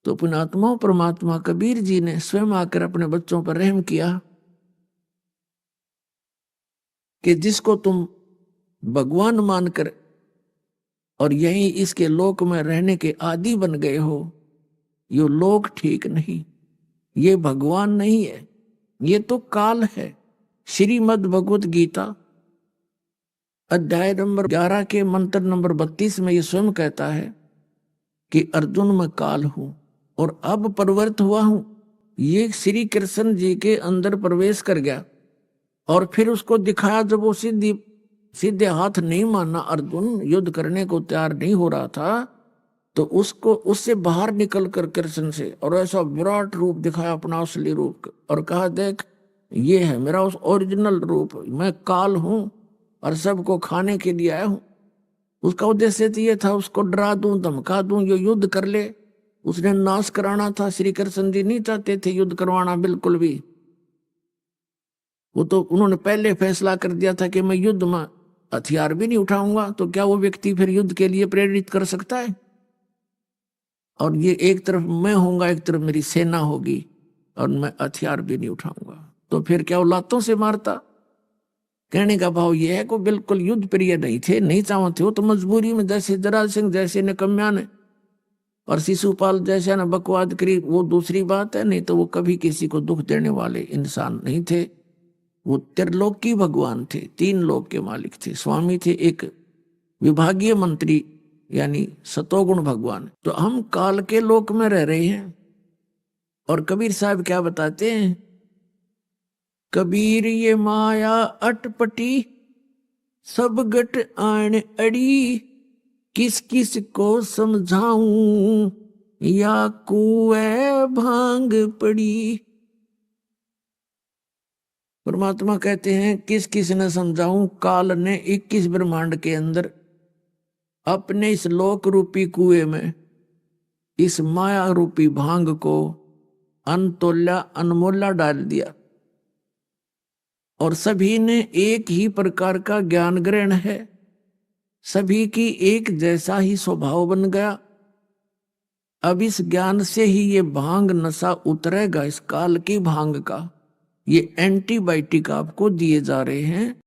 तो पुण्यात्मा परमात्मा कबीर जी ने स्वयं आकर अपने बच्चों पर रहम किया कि जिसको तुम भगवान मानकर और यही इसके लोक में रहने के आदी बन गए हो, ये लोक ठीक नहीं, ये भगवान नहीं है, ये तो काल है। श्रीमद् भगवत गीता अध्याय नंबर 11 के मंत्र नंबर 32 में ये स्वयं कहता है कि अर्जुन मैं काल हूं और अब परिवर्त हुआ हूं। ये श्री कृष्ण जी के अंदर प्रवेश कर गया और फिर उसको दिखाया, जब वो सीधे हाथ नहीं माना, अर्जुन युद्ध करने को तैयार नहीं हो रहा था, तो उसको उससे बाहर निकल कर कृष्ण से और ऐसा विराट रूप दिखाया, अपना असली रूप, और कहा देख ये है मेरा उस ओरिजिनल रूप, मैं काल हूं और सबको खाने के लिए आया हूं। उसका उद्देश्य तो ये था उसको डरा दूं, धमका दूं, ये युद्ध कर ले, उसने नाश कराना था। श्री कृष्ण जी नहीं चाहते थे युद्ध करवाना बिल्कुल भी। वो तो उन्होंने पहले फैसला कर दिया था कि मैं युद्ध में हथियार भी नहीं उठाऊंगा, तो क्या वो व्यक्ति फिर युद्ध के लिए प्रेरित कर सकता है? और ये एक तरफ मैं होऊंगा, एक तरफ मेरी सेना होगी, और मैं हथियार भी नहीं उठाऊंगा, तो फिर क्या वो लातों से मारता? कहने का भाव ये है को बिल्कुल युद्ध प्रिय नहीं थे, नहीं चाहते हो तो मजबूरी में, जैसे जरा सिंह जैसे निकम्या ने और शिशुपाल जैसे ने बकवाद करी, वो दूसरी बात है, नहीं तो वो कभी किसी को दुख देने वाले इंसान नहीं थे। वो त्रिलोकी भगवान थे, 3 लोक के मालिक थे, स्वामी थे, एक विभागीय मंत्री यानी सतोगुण भगवान। तो हम काल के लोक में रह रहे हैं। और कबीर साहब क्या बताते हैं, कबीर ये माया अटपटी सब गट आन अड़ी, किस किस को समझाऊं या कुएं भांग पड़ी। परमात्मा कहते हैं किस किस ने समझाऊं, काल ने 21 ब्रह्मांड के अंदर अपने इस लोक रूपी कुएं में इस माया रूपी भांग को अनतोल्या अनमोला डाल दिया, और सभी ने एक ही प्रकार का ज्ञान ग्रहण है, सभी की एक जैसा ही स्वभाव बन गया। अब इस ज्ञान से ही ये भांग नशा उतरेगा, इस काल की भांग का। ये एंटीबायोटिक आपको दिए जा रहे हैं